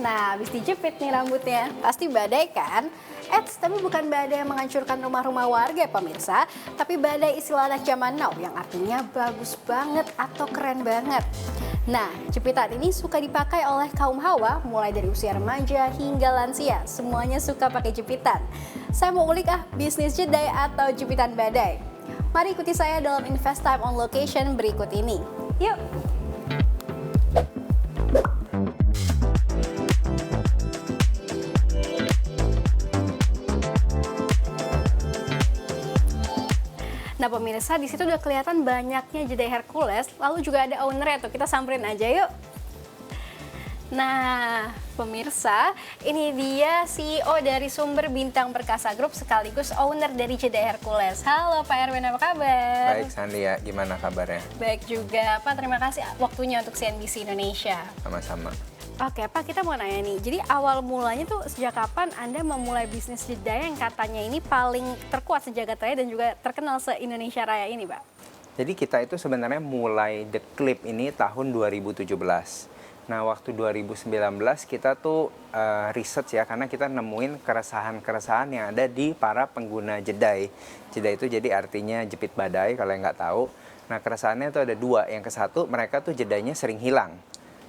Nah, habis dijepit nih rambutnya. Pasti badai kan? Eits, tapi bukan badai yang menghancurkan rumah-rumah warga pemirsa, tapi badai istilah anak zaman now yang artinya bagus banget atau keren banget. Nah, jepitan ini suka dipakai oleh kaum hawa mulai dari usia remaja hingga lansia. Semuanya suka pakai jepitan. Saya mau ulik bisnis jedai atau jepitan badai. Mari ikuti saya dalam Invest Time on Location berikut ini. Yuk! Nah pemirsa, di situ udah kelihatan banyaknya jedai Hercules, lalu juga ada ownernya tuh, kita samperin aja yuk. Nah pemirsa, ini dia CEO dari Sumber Bintang Perkasa Group sekaligus owner dari jedai Hercules. Halo Pak Erwin, apa kabar? Baik Sandia, gimana kabarnya? Baik juga Pak, terima kasih waktunya untuk CNBC Indonesia. Sama-sama. Oke Pak, kita mau nanya nih, jadi awal mulanya tuh sejak kapan Anda memulai bisnis jedai yang katanya ini paling terkuat sejagat raya dan juga terkenal se-Indonesia Raya ini Pak? Jadi kita itu sebenarnya mulai The Clip ini tahun 2017. Nah waktu 2019 kita tuh research ya, karena kita nemuin keresahan-keresahan yang ada di para pengguna jedai. Jedai itu jadi artinya jepit badai kalau yang nggak tahu. Nah keresahannya itu ada dua, yang ke satu mereka tuh jedainya sering hilang.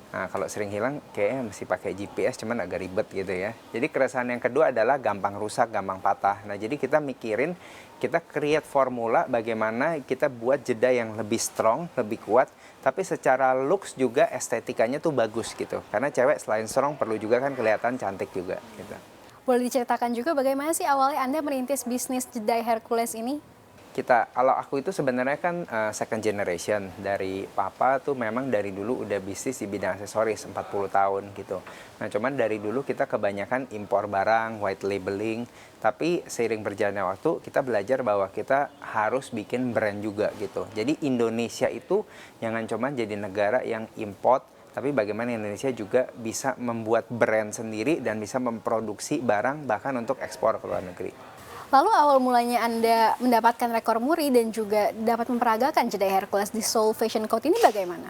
Nah, kalau sering hilang kayaknya mesti pakai GPS, cuman agak ribet gitu ya. Jadi keresahan yang kedua adalah gampang rusak, gampang patah. Nah, jadi kita mikirin, kita create formula bagaimana kita buat jedai yang lebih strong, lebih kuat, tapi secara looks juga estetikanya tuh bagus gitu. Karena cewek selain strong perlu juga kan kelihatan cantik juga gitu. Boleh diceritakan juga bagaimana sih awalnya Anda merintis bisnis jedai Hercules ini? Kalau aku itu sebenarnya kan second generation dari papa tuh, memang dari dulu udah bisnis di bidang aksesoris 40 tahun gitu. Nah cuman dari dulu kita kebanyakan impor barang, white labeling, tapi seiring berjalannya waktu kita belajar bahwa kita harus bikin brand juga gitu. Jadi Indonesia itu jangan cuma jadi negara yang import, tapi bagaimana Indonesia juga bisa membuat brand sendiri dan bisa memproduksi barang bahkan untuk ekspor ke luar negeri. Lalu awal mulanya Anda mendapatkan rekor muri dan juga dapat memperagakan jedai Hercules di Seoul Fashion Coat ini bagaimana?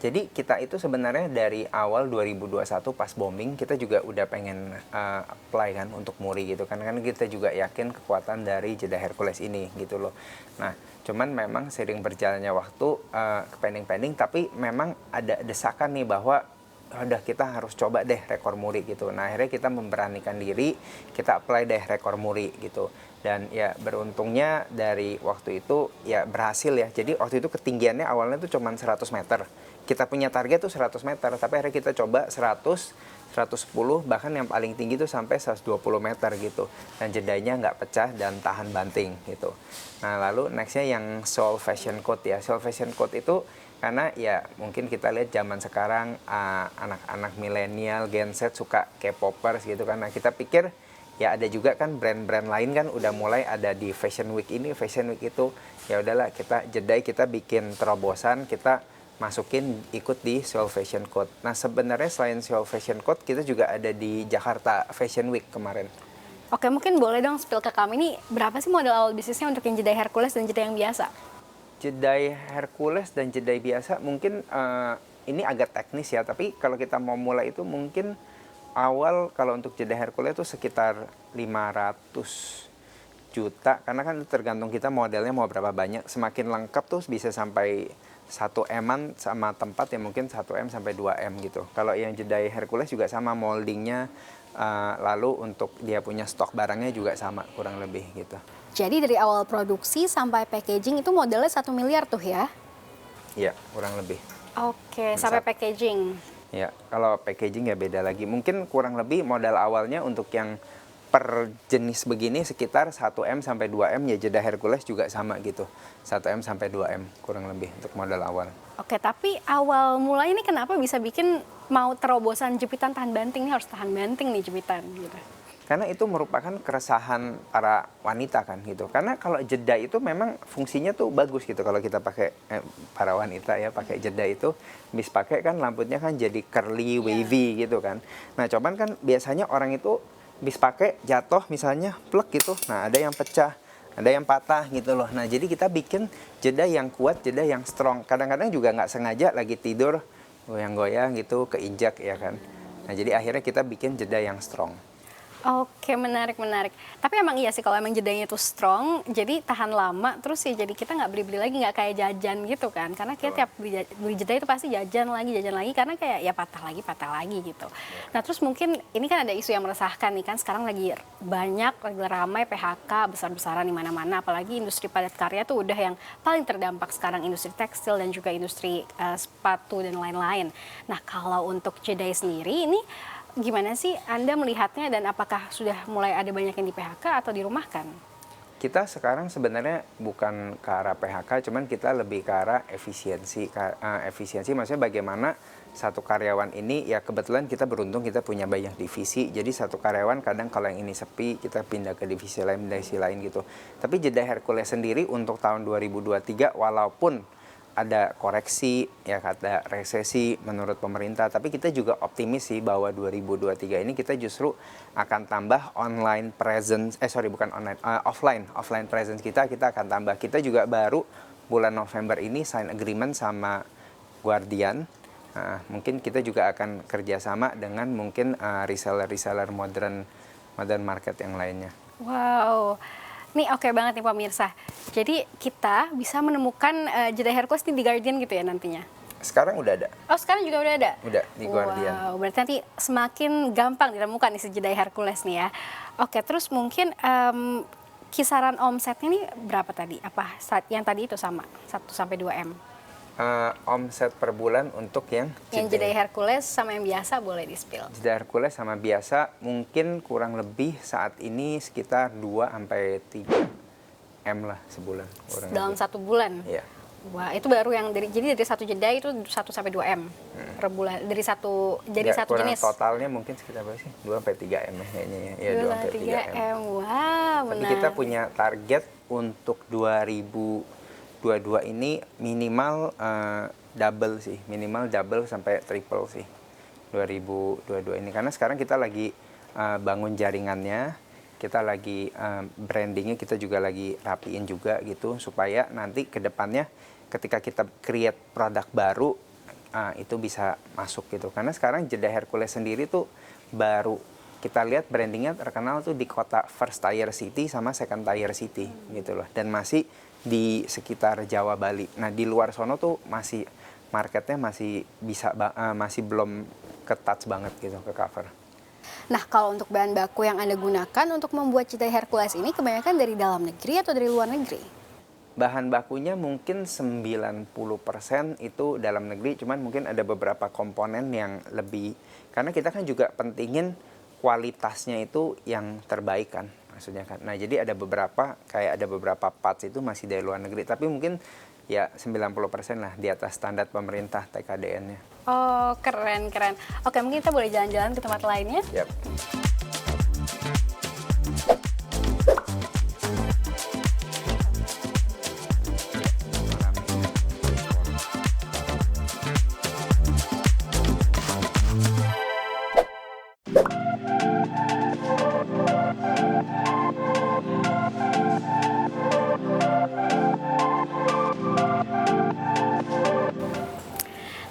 Jadi kita itu sebenarnya dari awal 2021 pas booming kita juga udah pengen apply kan untuk muri gitu kan, karena kita juga yakin kekuatan dari jedai Hercules ini gitu loh. Nah cuman memang sering berjalannya waktu pending-pending, tapi memang ada desakan nih bahwa udah kita harus coba deh rekor muri gitu. Nah akhirnya kita memberanikan diri, kita apply deh rekor muri gitu. Dan ya beruntungnya dari waktu itu ya berhasil ya. Jadi waktu itu ketinggiannya awalnya tuh cuma 100 meter. Kita punya target tuh 100 meter, tapi akhirnya kita coba 100, 110, bahkan yang paling tinggi tuh sampai 120 meter gitu. Dan jedainya nggak pecah dan tahan banting gitu. Nah lalu nextnya yang Seoul Fashion Coat ya. Seoul Fashion Coat itu karena ya mungkin kita lihat zaman sekarang anak-anak milenial, Gen Z suka K-popers gitu kan. Nah kita pikir ya ada juga kan brand-brand lain kan udah mulai ada di Fashion Week ini, Fashion Week itu. Ya udahlah kita jedai, kita bikin terobosan, kita masukin ikut di Seoul Fashion Coat. Nah sebenarnya selain Seoul Fashion Coat kita juga ada di Jakarta Fashion Week kemarin. Oke, mungkin boleh dong spill ke kami ini berapa sih modal awal bisnisnya untuk yang jedai Hercules dan jedai yang biasa? Jedai Hercules dan jedai biasa mungkin ini agak teknis ya, tapi kalau kita mau mulai itu mungkin awal kalau untuk jedai Hercules itu sekitar 500 juta, karena kan tergantung kita modelnya mau berapa banyak. Semakin lengkap tuh bisa sampai 1 M-an, sama tempat ya mungkin 1 M sampai 2 M gitu. Kalau yang jedai Hercules juga sama moldingnya, lalu untuk dia punya stok barangnya juga sama kurang lebih gitu. Jadi dari awal produksi sampai packaging itu modalnya 1 miliar tuh ya? Iya, kurang lebih. Oke, sampai packaging. Ya, kalau packaging ya beda lagi. Mungkin kurang lebih modal awalnya untuk yang per jenis begini sekitar 1 M sampai 2 M, ya jedai Hercules juga sama gitu. 1 M sampai 2 M kurang lebih untuk modal awal. Oke, tapi awal mulai ini kenapa bisa bikin mau terobosan jepitan tahan banting, ini harus tahan banting nih jepitan gitu? Karena itu merupakan keresahan para wanita kan gitu. Karena kalau jedai itu memang fungsinya tuh bagus gitu. Kalau kita pakai para wanita ya pakai jedai itu, bis pakai kan rambutnya kan jadi curly, wavy gitu kan. Nah cuman kan biasanya orang itu bis pakai jatuh misalnya plek gitu. Nah ada yang pecah, ada yang patah gitu loh. Nah jadi kita bikin jedai yang kuat, jedai yang strong. Kadang-kadang juga nggak sengaja lagi tidur goyang-goyang gitu keinjak ya kan. Nah, jadi akhirnya kita bikin jeda yang strong. Oke, menarik, menarik. Tapi emang iya sih kalau emang jedanya itu strong, jadi tahan lama, terus ya jadi kita nggak beli-beli lagi, nggak kayak jajan gitu kan. Karena kita tiap beli jeda itu pasti jajan lagi, karena kayak ya patah lagi gitu. Nah terus mungkin ini kan ada isu yang meresahkan nih kan, sekarang lagi banyak, lagi ramai PHK besar-besaran di mana-mana, apalagi industri padat karya tuh udah yang paling terdampak sekarang, industri tekstil dan juga industri sepatu dan lain-lain. Nah kalau untuk Jedai sendiri ini, gimana sih Anda melihatnya dan apakah sudah mulai ada banyak yang di PHK atau dirumahkan? Kita sekarang sebenarnya bukan ke arah PHK, cuman kita lebih ke arah efisiensi. Efisiensi maksudnya bagaimana satu karyawan ini, ya kebetulan kita beruntung kita punya banyak divisi. Jadi satu karyawan kadang kalau yang ini sepi, kita pindah ke divisi lain gitu. Tapi Jeddah Hercules sendiri untuk tahun 2023 walaupun ada koreksi, ya ada resesi menurut pemerintah, tapi kita juga optimis sih bahwa 2023 ini kita justru akan tambah online presence, offline presence kita akan tambah. Kita juga baru bulan November ini sign agreement sama Guardian. Mungkin kita juga akan kerjasama dengan mungkin reseller modern market yang lainnya. Wow. Nih oke banget nih pemirsa. Jadi kita bisa menemukan Jeddah Hercules di Guardian gitu ya nantinya? Sekarang udah ada. Oh sekarang juga udah ada? Udah, di Guardian. Wow, berarti nanti semakin gampang ditemukan nih si Jeddah Hercules nih ya. Oke, terus mungkin kisaran omsetnya nih berapa tadi? Apa yang tadi itu sama? 1-2 M? Omset per bulan untuk yang Jeddah Hercules sama yang biasa boleh di-spill? Jeddah Hercules sama biasa mungkin kurang lebih saat ini sekitar 2-3 M lah sebulan. Dalam 1 bulan? Iya. Wah, itu baru yang jadi dari satu jeda itu 1-2 M per bulan dari satu kurang jenis. Totalnya mungkin sekitar berapa sih? 2-3 M kayaknya ya. Iya, 2-3 M. Wah, Tapi benar. kita punya target untuk 2022 ini minimal double sih, minimal double sampai triple sih 2022 ini, karena sekarang kita lagi bangun jaringannya, kita lagi brandingnya kita juga lagi rapiin juga gitu, supaya nanti ke depannya ketika kita create produk baru itu bisa masuk gitu. Karena sekarang Jeddah Hercules sendiri tuh baru kita lihat brandingnya terkenal tuh di kota first tier city sama second tier city gitu loh, dan masih di sekitar Jawa, Bali. Nah di luar sono tuh masih marketnya masih belum ke-touch banget gitu, ke cover. Nah, kalau untuk bahan baku yang Anda gunakan untuk membuat Jeddah Hercules ini kebanyakan dari dalam negeri atau dari luar negeri? Bahan bakunya mungkin 90% itu dalam negeri, cuman mungkin ada beberapa komponen yang lebih, karena kita kan juga pentingin kualitasnya itu yang terbaik kan, maksudnya kan. Nah, jadi ada beberapa parts itu masih dari luar negeri, tapi mungkin ya 90% lah di atas standar pemerintah TKDN-nya. Oh, keren. Oke, mungkin kita boleh jalan-jalan ke tempat lainnya? Yap.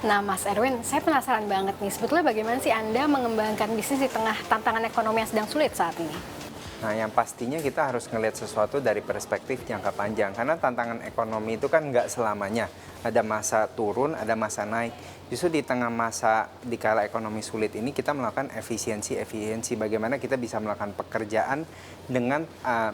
Nah, Mas Erwin, saya penasaran banget nih, sebetulnya bagaimana sih Anda mengembangkan bisnis di tengah tantangan ekonomi yang sedang sulit saat ini? Nah, yang pastinya kita harus ngelihat sesuatu dari perspektif jangka panjang, karena tantangan ekonomi itu kan nggak selamanya. Ada masa turun, ada masa naik. Justru di tengah masa di kala ekonomi sulit ini kita melakukan efisiensi bagaimana kita bisa melakukan pekerjaan dengan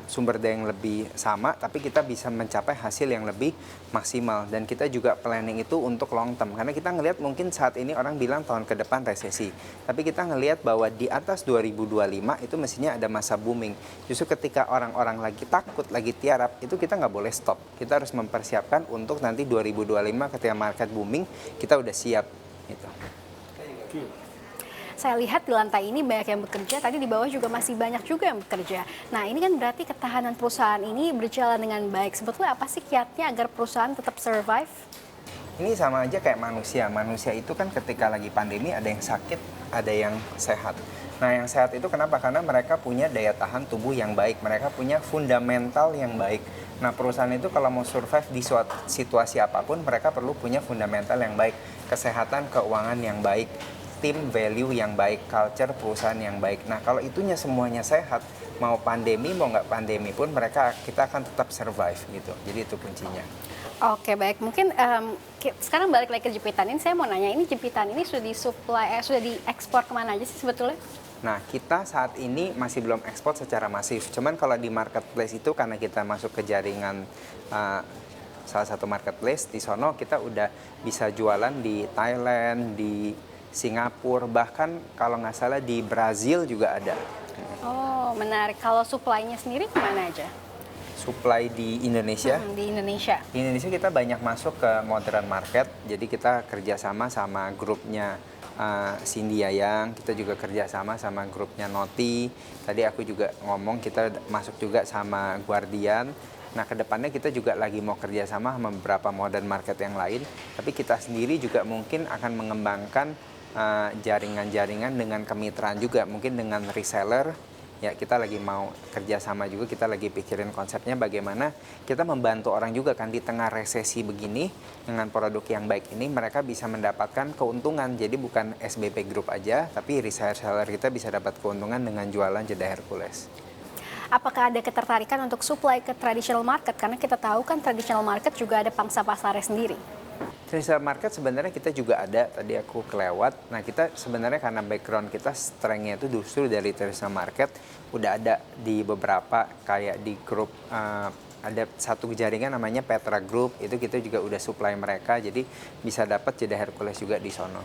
sumber daya yang lebih sama, tapi kita bisa mencapai hasil yang lebih maksimal. Dan kita juga planning itu untuk long term, karena kita ngelihat mungkin saat ini orang bilang tahun ke depan resesi, tapi kita ngelihat bahwa di atas 2025 itu mestinya ada masa booming. Justru ketika orang-orang lagi takut, lagi tiarap, itu kita nggak boleh stop. Kita harus mempersiapkan untuk nanti 2025 ketika market booming, kita udah siap gitu. Saya lihat di lantai ini banyak yang bekerja, tadi di bawah juga masih banyak juga yang bekerja. Nah, ini kan berarti ketahanan perusahaan ini berjalan dengan baik. Sebetulnya apa sih kiatnya agar perusahaan tetap survive? Ini sama aja kayak manusia. Manusia itu kan ketika lagi pandemi ada yang sakit, ada yang sehat. Nah, yang sehat itu kenapa? Karena mereka punya daya tahan tubuh yang baik. Mereka punya fundamental yang baik. Nah, perusahaan itu kalau mau survive di suatu situasi apapun, mereka perlu punya fundamental yang baik. Kesehatan, keuangan yang baik, tim value yang baik, culture perusahaan yang baik. Nah kalau itunya semuanya sehat, mau pandemi mau nggak pandemi pun kita akan tetap survive gitu. Jadi itu kuncinya. Oke, baik. Mungkin sekarang balik lagi ke jepitan ini, saya mau nanya, ini jepitan ini sudah sudah diekspor kemana aja sih sebetulnya? Nah, kita saat ini masih belum ekspor secara masif. Cuman kalau di marketplace itu karena kita masuk ke jaringan salah satu marketplace di sono, kita udah bisa jualan di Thailand, di Singapura, bahkan kalau nggak salah di Brazil juga ada. Oh, menarik. Kalau supply-nya sendiri kemana aja? Supply di Indonesia. Di Indonesia. Di Indonesia kita banyak masuk ke modern market, jadi kita kerjasama sama grupnya Cindy Yayang, kita juga kerjasama sama grupnya Noti. Tadi aku juga ngomong kita masuk juga sama Guardian. Nah kedepannya kita juga lagi mau kerjasama sama beberapa modern market yang lain. Tapi kita sendiri juga mungkin akan mengembangkan jaringan-jaringan dengan kemitraan juga, mungkin dengan reseller. Ya kita lagi mau kerjasama juga, kita lagi pikirin konsepnya bagaimana kita membantu orang juga kan di tengah resesi begini, dengan produk yang baik ini mereka bisa mendapatkan keuntungan. Jadi bukan SBP Group aja, tapi reseller kita bisa dapat keuntungan dengan jualan jeda Hercules. Apakah ada ketertarikan untuk supply ke traditional market? Karena kita tahu kan traditional market juga ada pangsa pasarnya sendiri. Traditional market sebenarnya kita juga ada, tadi aku kelewat. Nah kita sebenarnya karena background kita strength-nya itu justru dari traditional market udah ada di beberapa, kayak di grup ada satu jaringan namanya Petra Group, itu kita juga udah supply mereka, jadi bisa dapat jeda Hercules juga di sono.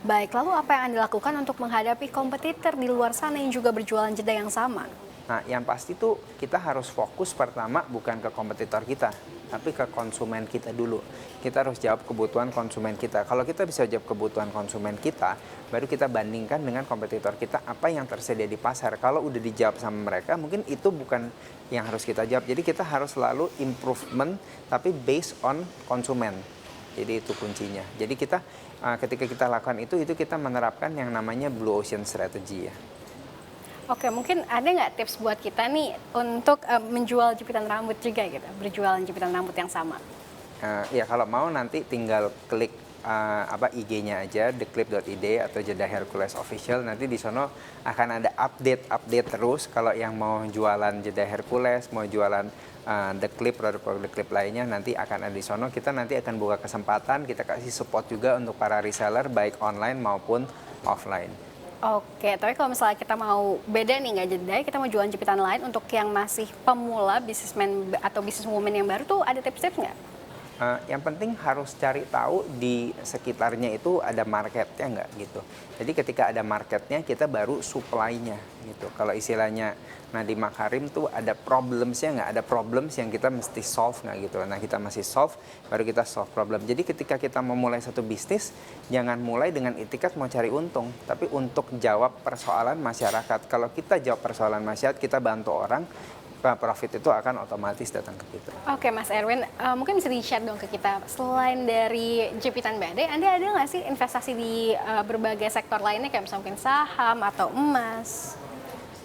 Baik, lalu apa yang Anda lakukan untuk menghadapi kompetitor di luar sana yang juga berjualan jeda yang sama? Nah, yang pasti tuh kita harus fokus pertama bukan ke kompetitor kita, tapi ke konsumen kita dulu. Kita harus jawab kebutuhan konsumen kita. Kalau kita bisa jawab kebutuhan konsumen kita, baru kita bandingkan dengan kompetitor kita apa yang tersedia di pasar. Kalau udah dijawab sama mereka, mungkin itu bukan yang harus kita jawab. Jadi kita harus selalu improvement, tapi based on konsumen. Jadi itu kuncinya. Jadi kita ketika kita lakukan itu kita menerapkan yang namanya Blue Ocean Strategy ya. Oke, mungkin ada nggak tips buat kita nih untuk menjual jepitan rambut juga gitu, berjualan jepitan rambut yang sama? Ya kalau mau nanti tinggal klik IG-nya aja, theclip.id atau Jeda Hercules Official. Nanti di sono akan ada update terus. Kalau yang mau jualan Jeda Hercules, mau jualan The Clip, produk-produk The Clip lainnya, nanti akan ada di sono. Kita nanti akan buka kesempatan, kita kasih support juga untuk para reseller baik online maupun offline. Oke, tapi kalau misalnya kita mau beda nih, nggak jeda, kita mau jualan jepitan lain untuk yang masih pemula, businessman atau businesswoman yang baru tuh ada tips-tips nggak? Yang penting harus cari tahu di sekitarnya itu ada marketnya nggak gitu. Jadi ketika ada marketnya kita baru supply-nya gitu. Kalau istilahnya Nadiem Makarim tuh ada problemsnya nggak, ada problems yang kita mesti solve nggak gitu. Nah kita masih solve, baru kita solve problem. Jadi ketika kita memulai satu bisnis, jangan mulai dengan itikat mau cari untung, tapi untuk jawab persoalan masyarakat. Kalau kita jawab persoalan masyarakat, kita bantu orang, profit itu akan otomatis datang ke kita. Oke Mas Erwin, mungkin bisa di-share dong ke kita, selain dari jepitan badai, Anda ada nggak sih investasi di berbagai sektor lainnya, kayak misalnya mungkin saham atau emas?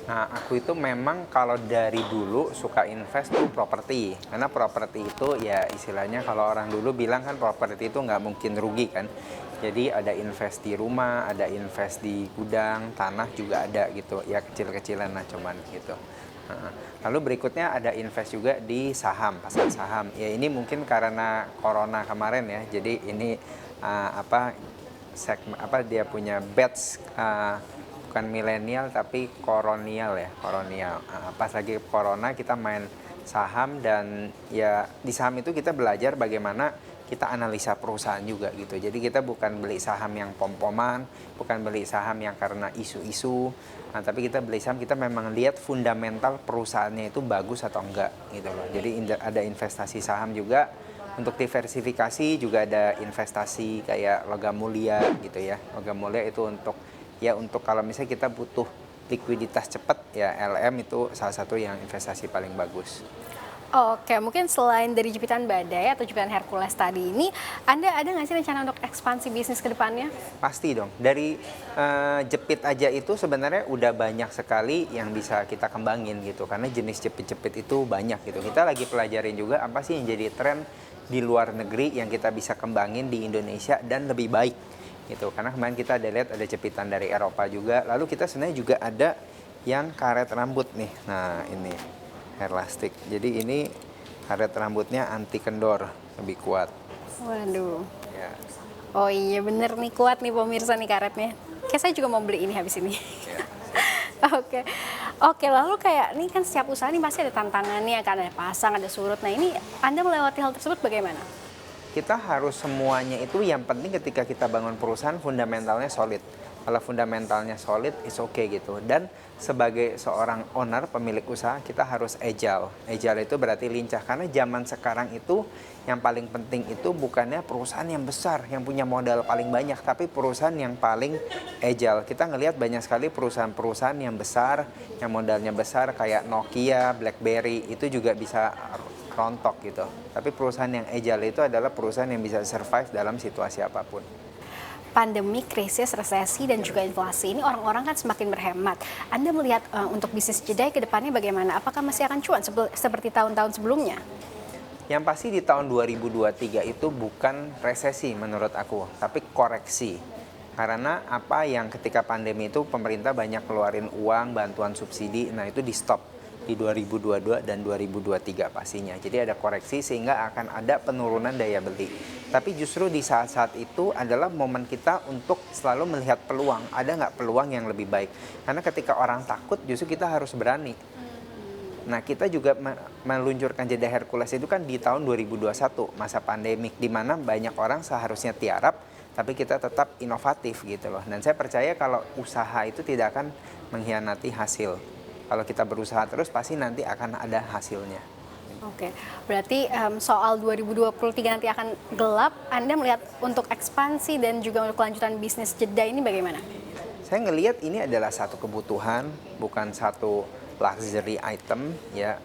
Nah, aku itu memang kalau dari dulu suka invest tuh properti. Karena properti itu ya istilahnya kalau orang dulu bilang kan properti itu nggak mungkin rugi kan. Jadi ada invest di rumah, ada invest di gudang, tanah juga ada gitu. Ya kecil-kecilan lah cuman gitu. Lalu berikutnya ada invest juga di saham, pasar saham. Ya ini mungkin karena corona kemarin ya. Jadi ini dia punya batch bukan milenial tapi kolonial ya, kolonial. Pas lagi corona kita main saham, dan ya di saham itu kita belajar bagaimana kita analisa perusahaan juga gitu. Jadi kita bukan beli saham yang pom-poman, bukan beli saham yang karena isu-isu. Nah, tapi kita beli saham, kita memang lihat fundamental perusahaannya itu bagus atau enggak gitu loh. Jadi ada investasi saham juga. Untuk diversifikasi juga ada investasi kayak logam mulia gitu ya. Logam mulia itu untuk kalau misalnya kita butuh likuiditas cepat, ya LM itu salah satu yang investasi paling bagus. Oke, mungkin selain dari jepitan badai atau jepitan Hercules tadi ini, Anda ada nggak sih rencana untuk ekspansi bisnis ke depannya? Pasti dong. Dari jepit aja itu sebenarnya udah banyak sekali yang bisa kita kembangin gitu. Karena jenis jepit-jepit itu banyak gitu. Kita lagi pelajarin juga apa sih yang jadi tren di luar negeri yang kita bisa kembangin di Indonesia dan lebih baik. gitu. Karena kemarin kita ada lihat ada jepitan dari Eropa juga. Lalu kita sebenarnya juga ada yang karet rambut nih. Nah ini hair elastic. Jadi ini karet rambutnya anti kendor, lebih kuat. Waduh. Ya. Oh iya bener nih, kuat nih pemirsa nih karetnya. Kayak saya juga mau beli ini habis ini. Ya. Oke. Oke, lalu kayak ini kan setiap usaha nih pasti ada tantangannya, kan ada pasang, ada surut. Nah ini Anda melewati hal tersebut bagaimana? Kita harus semuanya itu yang penting ketika kita bangun perusahaan fundamentalnya solid. Kalau fundamentalnya solid, is okay gitu. Dan sebagai seorang owner, pemilik usaha, kita harus agile. Agile itu berarti lincah. Karena zaman sekarang itu yang paling penting itu bukannya perusahaan yang besar, yang punya modal paling banyak, tapi perusahaan yang paling agile. Kita ngelihat banyak sekali perusahaan-perusahaan yang besar, yang modalnya besar kayak Nokia, BlackBerry, itu juga bisa rontok gitu. Tapi perusahaan yang agile itu adalah perusahaan yang bisa survive dalam situasi apapun. Pandemi, krisis, resesi, dan juga inflasi ini orang-orang kan semakin berhemat. Anda melihat untuk bisnis Jedai ke depannya bagaimana? Apakah masih akan cuan seperti tahun-tahun sebelumnya? Yang pasti di tahun 2023 itu bukan resesi menurut aku, tapi koreksi. Karena apa yang ketika pandemi itu pemerintah banyak keluarin uang, bantuan subsidi, nah itu di stop di 2022 dan 2023 pastinya. Jadi ada koreksi sehingga akan ada penurunan daya beli. Tapi justru di saat-saat itu adalah momen kita untuk selalu melihat peluang. Ada nggak peluang yang lebih baik? Karena ketika orang takut justru kita harus berani. Nah kita juga meluncurkan Jeddah Hercules itu kan di tahun 2021 masa pandemik di mana banyak orang seharusnya tiarap tapi kita tetap inovatif gitu loh. Dan saya percaya kalau usaha itu tidak akan mengkhianati hasil. Kalau kita berusaha terus pasti nanti akan ada hasilnya. Oke, berarti soal 2023 nanti akan gelap, Anda melihat untuk ekspansi dan juga untuk kelanjutan bisnis Jeddah ini bagaimana? Saya ngelihat ini adalah satu kebutuhan, bukan satu luxury item ya.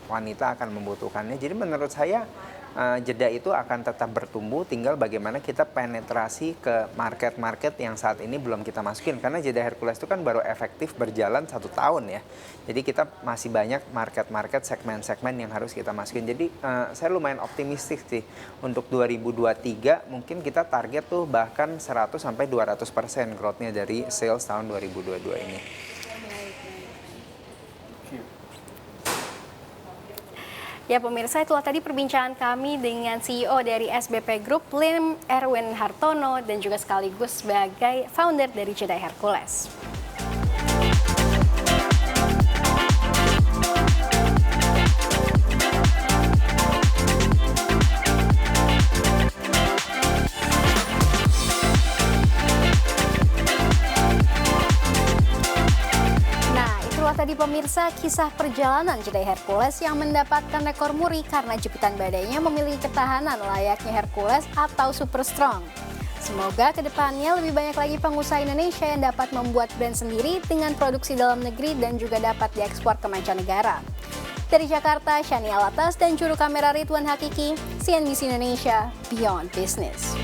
Wanita akan membutuhkannya. Jadi menurut saya Jeddah itu akan tetap bertumbuh, tinggal bagaimana kita penetrasi ke market-market yang saat ini belum kita masukin. Karena Jeddah Hercules itu kan baru efektif berjalan 1 tahun ya. Jadi kita masih banyak market-market, segmen-segmen yang harus kita masukin. Jadi saya lumayan optimistis sih. Untuk 2023 mungkin kita target tuh bahkan 100-200% growth-nya dari sales tahun 2022 ini. Ya pemirsa, itulah tadi perbincangan kami dengan CEO dari SBP Group, Lim Erwin Hartono, dan juga sekaligus sebagai founder dari Jeddah Hercules. Tadi pemirsa, kisah perjalanan Jeddah Hercules yang mendapatkan rekor muri karena jepitan badainya memiliki ketahanan layaknya Hercules atau Super Strong. Semoga kedepannya lebih banyak lagi pengusaha Indonesia yang dapat membuat brand sendiri dengan produksi dalam negeri dan juga dapat diekspor ke mancanegara. Dari Jakarta, Shani Alatas dan juru kamera Ridwan Hakiki, CNBC Indonesia, Beyond Business.